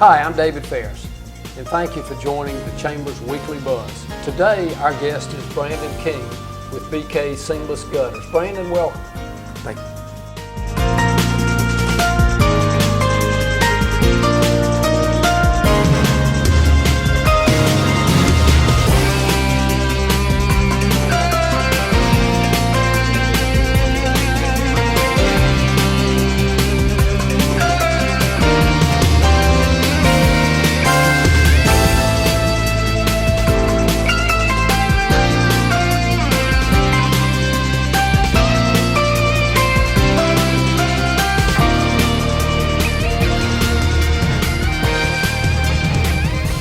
Hi, I'm David Ferris, and thank you for joining the Chamber's Weekly Buzz. Today, our guest is Brandon King with BK Seamless Gutters. Brandon, welcome. Thank you.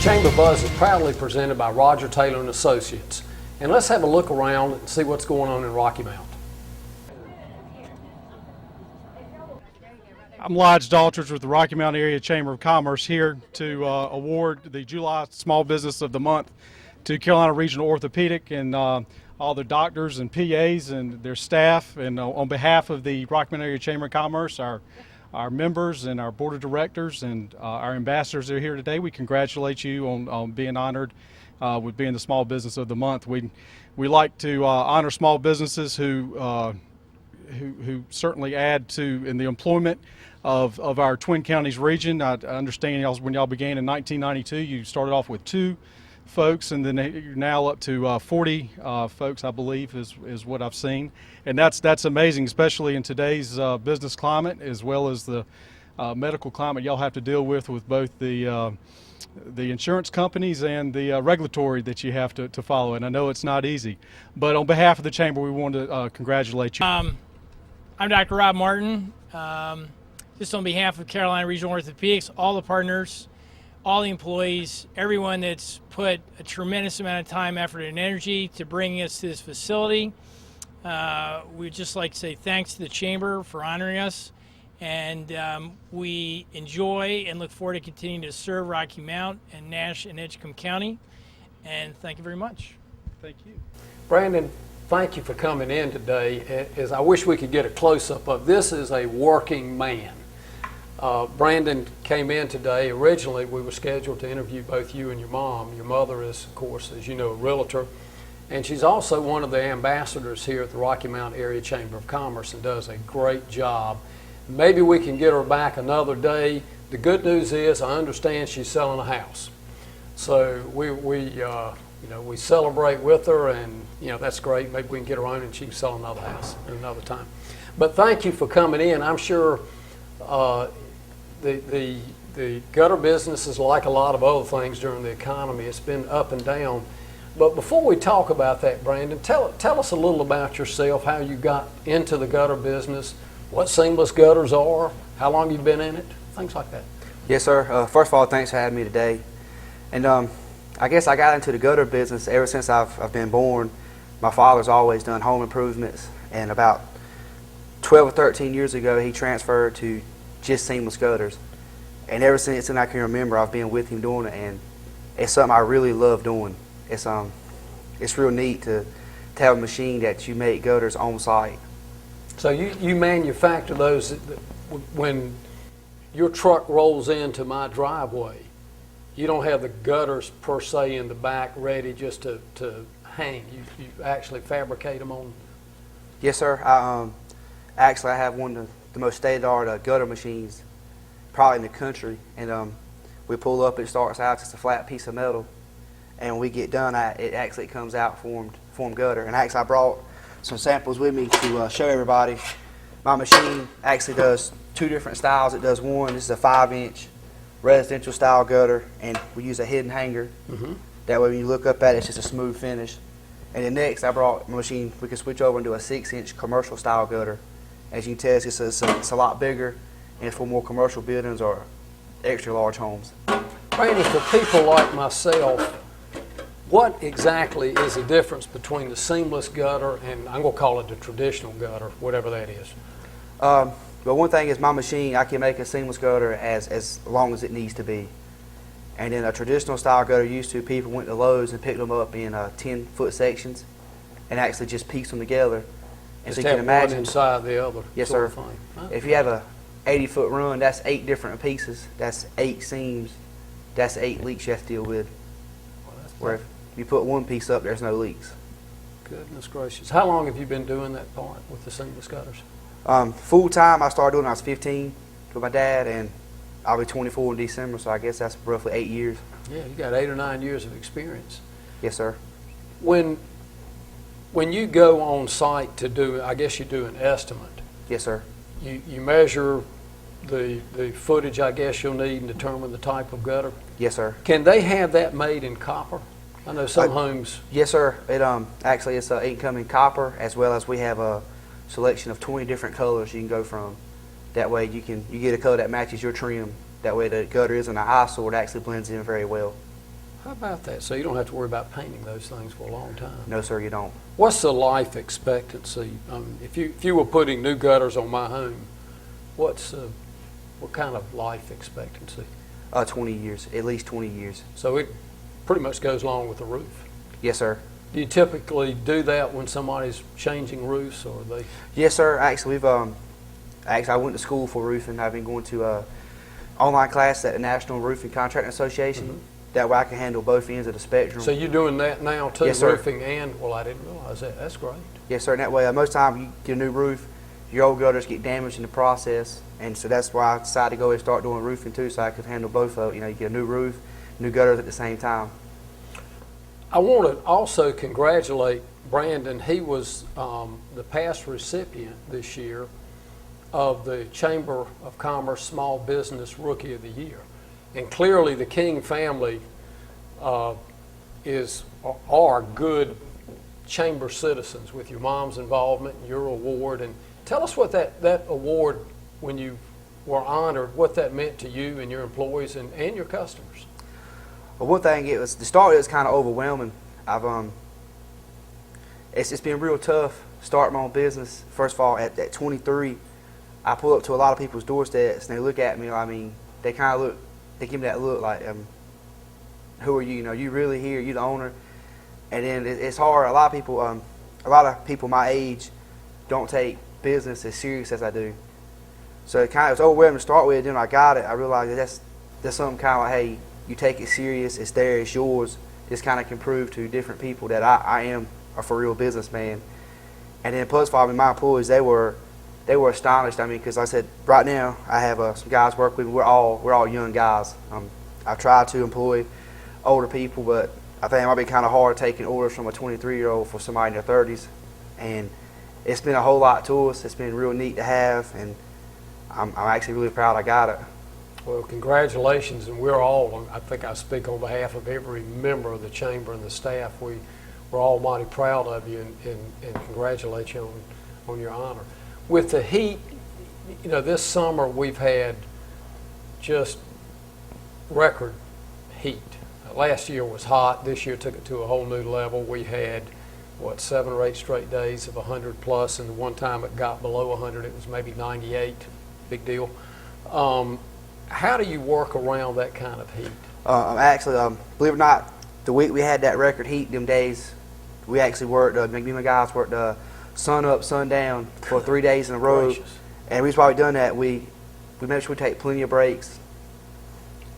Chamber Buzz is proudly presented by Roger Taylor and Associates. And let's have a look around and see what's going on in Rocky Mount. I'm Lodge Daltridge with the Rocky Mount Area Chamber of Commerce here to award the July Small Business of the Month to Carolina Regional Orthopedic and all the doctors and PAs and their staff. And on behalf of the Rocky Mount Area Chamber of Commerce, our members and our board of directors and our ambassadors that are here today, we congratulate you on being honored with being the Small Business of the Month. We like to honor small businesses who certainly add to in the employment of our Twin Counties region. I understand when y'all began in 1992, you started off with 2 folks, and then you're now up to 40 folks, I believe, is what I've seen, and that's amazing, especially in today's business climate as well as the medical climate y'all have to deal with both the insurance companies and the regulatory that you have to follow. And I know it's not easy, but on behalf of the chamber, we want to congratulate you. I'm Dr. Rob Martin. Just on behalf of Carolina Regional Orthopedics, all the partners, all the employees, everyone that's put a tremendous amount of time, effort, and energy to bring us to this facility. We'd just like to say thanks to the Chamber for honoring us, and we enjoy and look forward to continuing to serve Rocky Mount and Nash and Edgecombe County, and thank you very much. Thank you. Brandon, thank you for coming in today. As I wish we could get a close-up of this is a working man. Brandon came in today. Originally, we were scheduled to interview both you and your mom. Your mother is, of course, as you know, a realtor, and she's also one of the ambassadors here at the Rocky Mount Area Chamber of Commerce and does a great job. Maybe we can get her back another day. The good news is I understand she's selling a house. So we celebrate with her, and that's great. Maybe we can get her on and she can sell another house at another time. But thank you for coming in. I'm sure the gutter business is like a lot of other things during the economy. It's been up and down. But before we talk about that, Brandon, tell us a little about yourself, how you got into the gutter business, what seamless gutters are, how long you've been in it, things like that. Yes, sir. First of all, thanks for having me today. And I guess I got into the gutter business ever since I've been born. My father's always done home improvements, and about 12 or 13 years ago, he transferred to just seamless gutters. And ever since then I can remember, I've been with him doing it, and it's something I really love doing. It's real neat to have a machine that you make gutters on site. So you manufacture those. When your truck rolls into my driveway, you don't have the gutters per se in the back ready just to hang. You actually fabricate them on? Yes, sir. Actually, I have one of the most state-of-the-art gutter machines probably in the country, and we pull up, it starts out just a flat piece of metal, and when we get done, it actually comes out formed gutter. And actually I brought some samples with me to show everybody. My machine actually does 2 different styles. It does one, this is a 5-inch residential style gutter, and we use a hidden hanger. That way when you look up at it, it's just a smooth finish. And then next I brought my machine, we can switch over and do a 6-inch commercial style gutter. As you can tell, it's a lot bigger, and it's for more commercial buildings or extra large homes. Brandon, for people like myself, what exactly is the difference between the seamless gutter and I'm going to call it the traditional gutter, whatever that is? But one thing is my machine, I can make a seamless gutter as long as it needs to be. And then a traditional style gutter used to, people went to Lowe's and picked them up in 10-foot sections and actually just pieced them together. And Just so you can imagine one inside the other. Yes, sort sir. of thing. Huh? If you have a 80-foot run, that's 8 different pieces. That's 8 seams that's 8 leaks you have to deal with. Well, that's Where if you put one piece up, there's no leaks. Goodness gracious. How long have you been doing that part with the seamless gutters? Full time, I started doing when I was 15 with my dad, and I'll be 24 in December, so I guess that's roughly 8 years. Yeah, you got 8 or 9 years of experience. Yes, sir. When you go on site to do, I guess you do an estimate. Yes, sir. You measure the footage, I guess you'll need, and determine the type of gutter. Yes, sir. Can they have that made in copper? I know some homes. Yes, sir. It actually it's it can come in copper, as well as we have a selection of 20 different colors you can go from. That way you get a color that matches your trim. That way the gutter isn't an eyesore. It actually blends in very well. How about that? So you don't have to worry about painting those things for a long time. No, sir, you don't. What's the life expectancy? If you were putting new gutters on my home, what kind of life expectancy? 20 years, at least 20 years. So it pretty much goes along with the roof. Yes, sir. Do you typically do that when somebody's changing roofs, or they? Yes, sir. Actually, I went to school for roofing. I've been going to online class at the National Roofing Contracting Association. Mm-hmm. That way I can handle both ends of the spectrum. So you're doing that now too, Yes, sir. roofing and, well, I didn't realize that. That's great. Yes, sir. And that way, most times you get a new roof, your old gutters get damaged in the process, and so that's why I decided to go and start doing roofing too, so I could handle both of it. You get a new roof, new gutters at the same time. I want to also congratulate Brandon. He was the past recipient this year of the Chamber of Commerce Small Business Rookie of the Year. And clearly the King family are good chamber citizens with your mom's involvement, your award. And tell us what that award, when you were honored, what that meant to you and your employees and your customers. Well, one thing, it was kind of overwhelming. It's been real tough starting my own business. First of all, at 23, I pull up to a lot of people's doorsteps and they look at me. I mean, they kind of look. They give me that look like, who are you? You really here? You the owner? And then it's hard. A lot of people my age don't take business as serious as I do. So it was overwhelming to start with. Then when I got it, I realized that's something kind of like, hey, you take it serious. It's there. It's yours. This kind of can prove to different people that I am a for real businessman. And then plus, for my employees, they were astonished. I mean, because I said, right now I have some guys work with me. We're all young guys. I try to employ older people, but I think it might be kind of hard taking orders from a 23-year-old for somebody in their 30s. And it's been a whole lot to us. It's been real neat to have, and I'm actually really proud I got it. Well, congratulations, and we're all, I think I speak on behalf of every member of the chamber and the staff. We're all mighty proud of you and congratulate you on your honor. With the heat, this summer we've had just record heat. Last year was hot. This year took it to a whole new level. We had, 7 or 8 straight days of 100 plus, and the one time it got below 100, it was maybe 98. Big deal. How do you work around that kind of heat? Actually, believe it or not, the week we had that record heat, them days, we actually worked, me and my guys worked sun up, sun down for 3 days in a row. Gracious. And we've probably done that. We made sure we take plenty of breaks.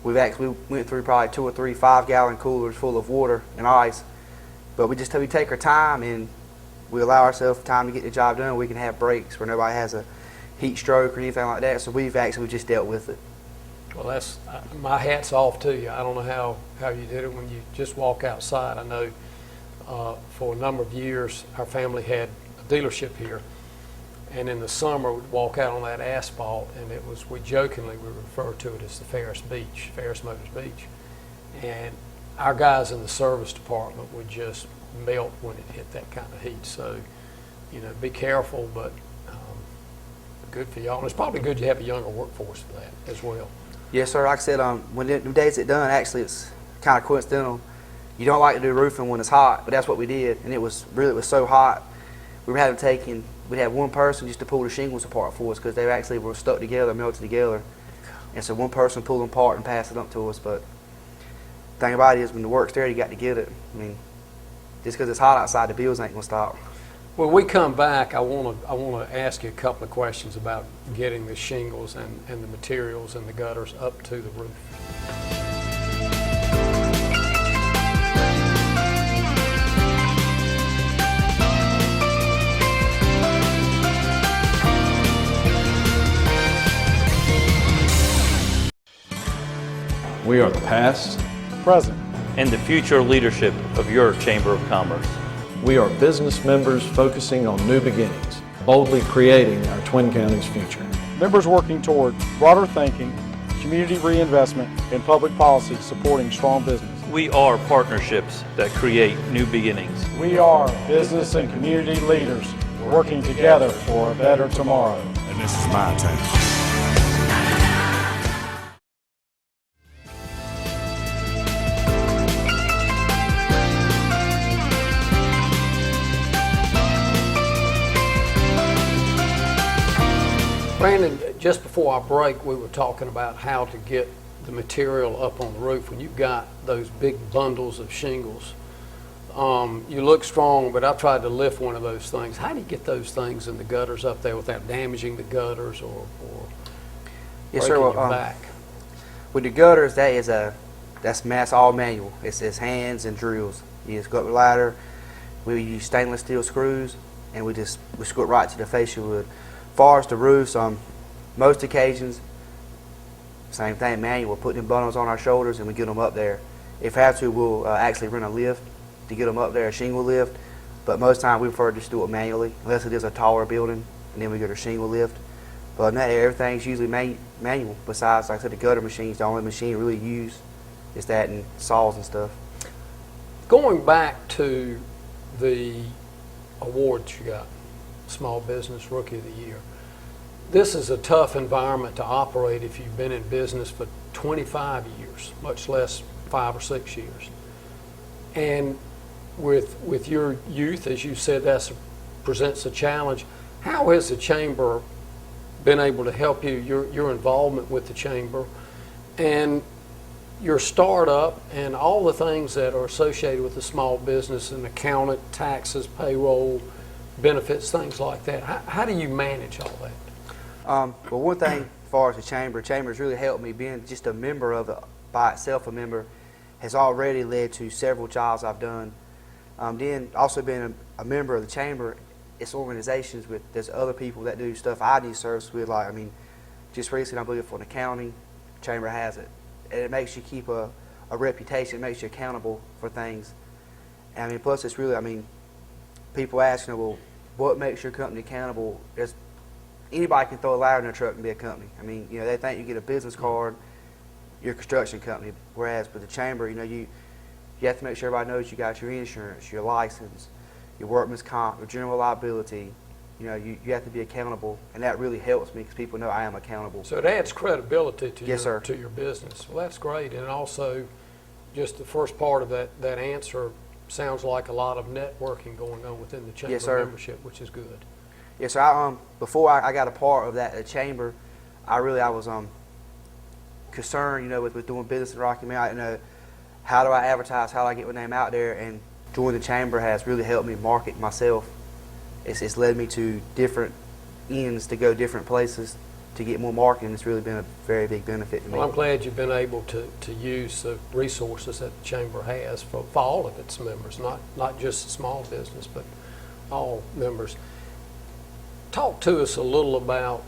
We went through probably 2 or 3 5-gallon coolers full of water and ice. But we take our time and we allow ourselves time to get the job done. We can have breaks where nobody has a heat stroke or anything like that. So we've just dealt with it. Well, that's my hat's off to you. I don't know how you did it when you just walk outside. I know for a number of years our family had a dealership here, and in the summer we'd walk out on that asphalt, and we jokingly refer to it as the Ferris Motors Beach, and our guys in the service department would just melt when it hit that kind of heat. So, be careful, but good for y'all. And it's probably good you have a younger workforce for that as well. Yes, sir. Like I said, when the days it done, actually, it's kind of coincidental. You don't like to do roofing when it's hot, but that's what we did, and it was so hot. We'd have one person just to pull the shingles apart for us because they actually were stuck together, melted together, and so one person pulled them apart and passed it up to us. But the thing about it is, when the work's there, you got to get it. I mean, just because it's hot outside, the bills ain't gonna stop. When we come back, I want to ask you a couple of questions about getting the shingles and the materials and the gutters up to the roof. We are the past. present. and the future leadership of your Chamber of Commerce. We are business members focusing on new beginnings, boldly creating our Twin Counties future. Members working toward broader thinking, community reinvestment, and public policy supporting strong business. We are partnerships that create new beginnings. We are business and community leaders working together for a better tomorrow. And this is my town. Brandon, just before our break, we were talking about how to get the material up on the roof. When you've got those big bundles of shingles, you look strong, but I've tried to lift one of those things. How do you get those things in the gutters up there without damaging the gutters or Yes, breaking sir. your Well, back? with the gutters, that's all manual. It's hands and drills. You just go up the ladder. We use stainless steel screws, and we screw it right to the fascia wood. As far as the roofs, most occasions, same thing, manual. Put them bundles on our shoulders and we get them up there. If we have to, we'll actually rent a lift to get them up there, a shingle lift. But most time we prefer to just do it manually, unless it is a taller building, and then we get a shingle lift. But in that area, everything's usually manual. Besides, like I said, the gutter machines, the only machine really used is that and saws and stuff. Going back to the awards you got, Small Business Rookie of the Year. This is a tough environment to operate if you've been in business for 25 years, much less 5 or 6 years. And with your youth, as you said, that presents a challenge. How has the Chamber been able to help you, your involvement with the Chamber, and your startup and all the things that are associated with the small business and accountant, taxes, payroll, benefits, things like that? How do you manage all that? Well, one thing as far as the Chamber's really helped me. Being just a member of it by itself, a member, has already led to several jobs I've done. Then also being a member of the Chamber, it's organizations with, there's other people that do stuff I need service with. Like, just recently I'm looking for an accounting, Chamber has it. And it makes you keep a reputation, it makes you accountable for things. And plus it's really, people ask, well, what makes your company accountable? Anybody can throw a ladder in their truck and be a company. They think you get a business card, you're a construction company. Whereas with the Chamber, you have to make sure everybody knows you got your insurance, your license, your workman's comp, your general liability. You have to be accountable, and that really helps me because people know I am accountable. So it adds credibility to, Yes, sir. to your business. Well, that's great. And also, just the first part of that answer sounds like a lot of networking going on within the Chamber Yes, sir. membership, which is good. Yes, sir. Before I got a part of that Chamber, I was concerned, with doing business in Rocky Mount. I didn't know, how do I advertise, how do I get my name out there, and joining the Chamber has really helped me market myself. It's led me to different ends to go different places to get more marketing. It's really been a very big benefit to me. Well, I'm glad you've been able to use the resources that the Chamber has for all of its members, not just small business, but all members. Talk to us a little about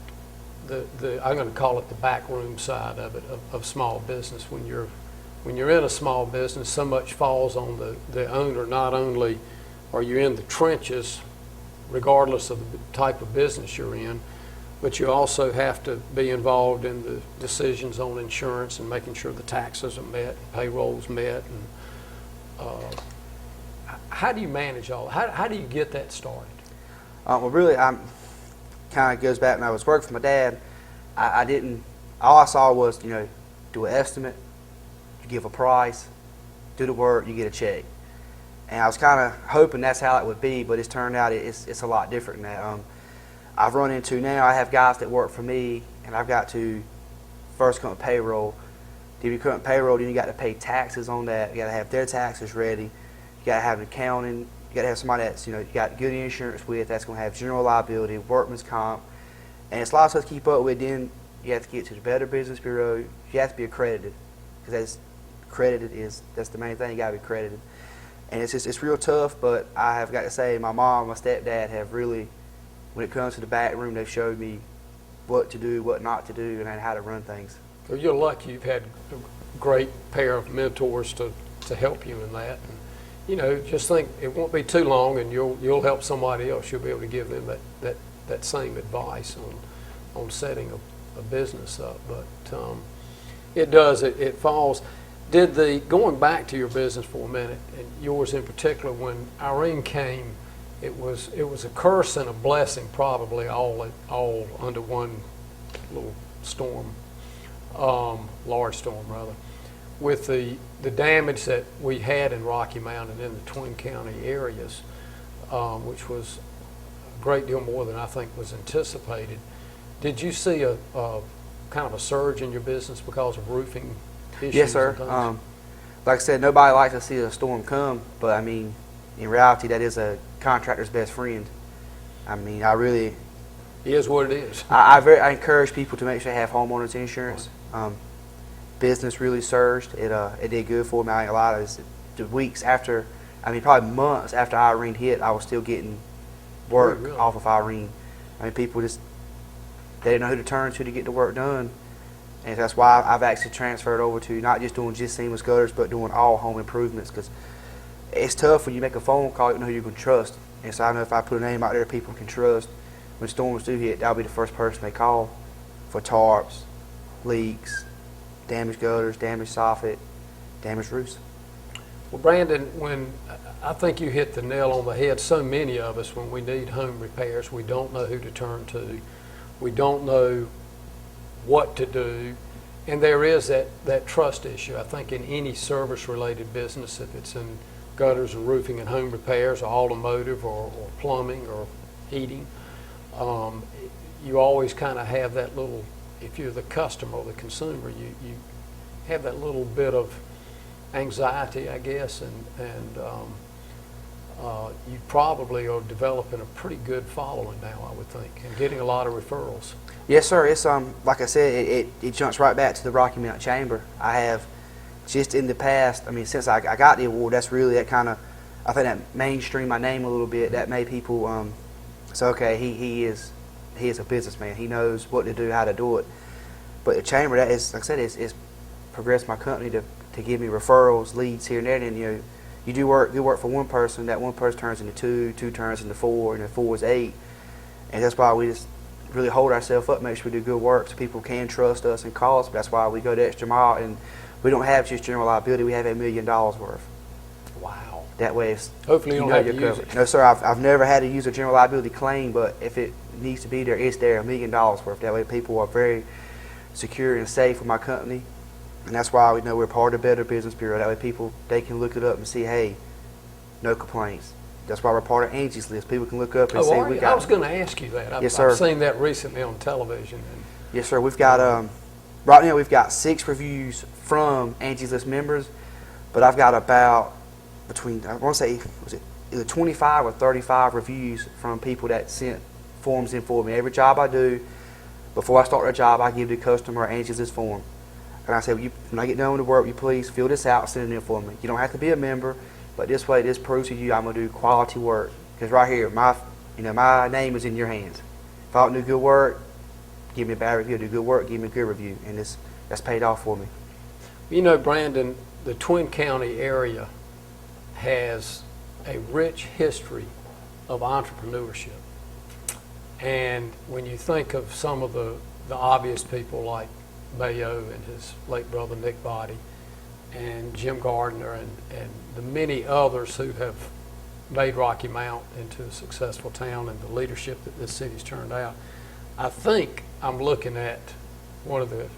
the I'm going to call it the backroom side of it, of small business. When you're in a small business, so much falls on the owner. Not only are you in the trenches, regardless of the type of business you're in, but you also have to be involved in the decisions on insurance and making sure the taxes are met, payroll's met, and how do you manage all that? How do you get that started? Well, really, kind of goes back when I was working for my dad. All I saw was, do an estimate, you give a price, do the work, you get a check. And I was kind of hoping that's how it would be, but it's turned out it's a lot different than that. I've run into now, I have guys that work for me, and I've got to first come with payroll. Then you come with payroll, then you got to pay taxes on that. You got to have their taxes ready. You got to have an accounting. You got to have somebody that's, you got good insurance with, that's going to have general liability, workman's comp. And it's a lot of stuff to keep up with. Then you have to get to the Better Business Bureau. You have to be accredited, because that's the main thing. You got to be accredited. And it's real tough, but I have got to say, my mom and my stepdad have really, when it comes to the back room, they've showed me what to do, what not to do, and how to run things. So you're lucky you've had great pair of mentors to help you in that. And, you know, just think it won't be too long, and you'll help somebody else. You'll be able to give them that same advice on setting a business up. But it falls. Going back to your business for a minute, and yours in particular, when Irene came, it was a curse and a blessing, probably all under one little storm, large storm rather, with the damage that we had in Rocky Mount and in the Twin County areas, which was a great deal more than I think was anticipated. Did you see a kind of a surge in your business because of roofing issues? Yes, sir. and things? Like I said, nobody likes to see a storm come, but I mean, in reality, that is a contractor's best friend. I mean, It is what it is. I encourage people to make sure they have homeowners insurance. Business really surged. It did good for me. I ain't gonna lie. The weeks after, I mean, probably months after Irene hit, I was still getting work Really? off of Irene. I mean, people they didn't know who to turn to get the work done. And that's why I've actually transferred over to not just doing just seamless gutters, but doing all home improvements, because it's tough when you make a phone call, you don't know who you can trust. And so I know if I put a name out there people can trust, when storms do hit, that'll be the first person they call for tarps, leaks, damaged gutters, damaged soffit, damaged roofs. Well, Brandon, I think you hit the nail on the head. So many of us, when we need home repairs, we don't know who to turn to. We don't know what to do. And there is that trust issue. I think in any service-related business, if it's in gutters and roofing and home repairs or automotive or plumbing or heating, you always kind of have that little, if you're the customer or the consumer, you have that little bit of anxiety, I guess, and you probably are developing a pretty good following now, I would think, and getting a lot of referrals. Yes, sir. It's like I said, it jumps right back to the Rocky Mount Chamber. I have just in the past, I mean, since I got the award, that's really that kind of, I think that mainstreamed my name a little bit. That made people say, okay, he is a businessman. He knows what to do, how to do it. But the chamber, that is, like I said, it's progressed my company to give me referrals, leads here and there. And you do good work for one person. That one person turns into two turns into four, and then 4 is 8. And that's why we just really hold ourselves up, make sure we do good work so people can trust us and call us. But that's why we go the extra mile, and we don't have just general liability. We have $1 million worth. Wow. That way, it's, Hopefully you don't know have you're to use covered. it. No, sir. I've never had to use a general liability claim, but if it needs to be there, it's there. $1 million worth. That way, people are very secure and safe with my company, and that's why we know we're part of the Better Business Bureau. That way, people they can look it up and see, hey, no complaints. That's why we're part of Angie's List. People can look up and say we got. I was going to ask you that. Yes, sir. I've seen that recently on television. Yes, sir. We've got right now we've got 6 reviews from Angie's List members, but I've got about between, I want to say, was it either 25 or 35 reviews from people that sent forms in for me. Every job I do, before I start a job, I give the customer Angie's List form. And I say, when I get done with the work, will you please fill this out, send it in for me. You don't have to be a member, but this way, this proves to you I'm going to do quality work. Because right here, my name is in your hands. If I don't do good work, give me a bad review. Do good work, give me a good review. And that's paid off for me. You know, Brandon, the Twin County area has a rich history of entrepreneurship. And when you think of some of the obvious people like Mayo and his late brother Nick Body and Jim Gardner and the many others who have made Rocky Mount into a successful town and the leadership that this city's turned out, I think I'm looking at one of the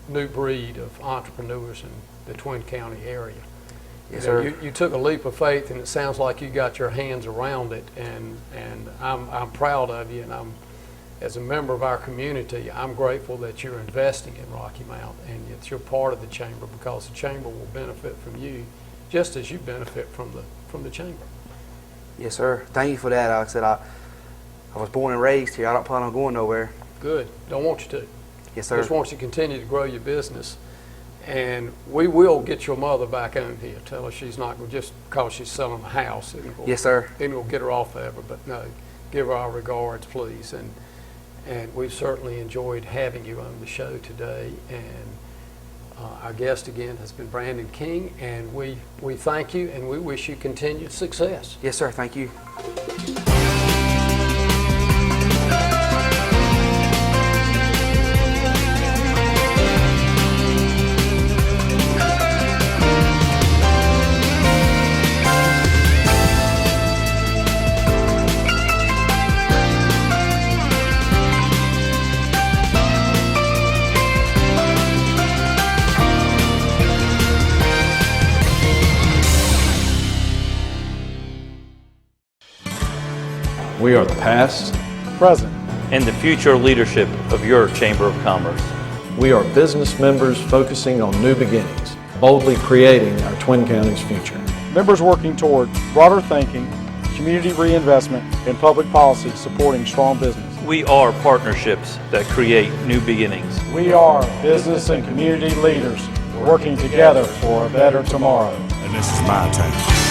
new breed of entrepreneurs in the Twin County area. Yes, You know, sir. you took a leap of faith, and it sounds like you got your hands around it, and I'm proud of you, and as a member of our community, I'm grateful that you're investing in Rocky Mount, and that you're part of the chamber, because the chamber will benefit from you just as you benefit from the chamber. Yes, sir. Thank you for that. Like I said, I was born and raised here. I don't plan on going nowhere. Good. Don't want you to. Yes, sir. Just want you to continue to grow your business. And we will get your mother back on here. Tell her she's not just because she's selling a house. Yes, sir. It will get her off forever. But no, give her our regards, please. And we've certainly enjoyed having you on the show today. And Our guest again has been Brandon King, and we thank you and we wish you continued success. Yes, sir. Thank you. We are the past. Present. and the future leadership of your Chamber of Commerce. We are business members focusing on new beginnings, boldly creating our Twin Counties future. Members working toward broader thinking, community reinvestment, and public policy supporting strong business. We are partnerships that create new beginnings. We are business and community leaders working together for a better tomorrow. And this is my time.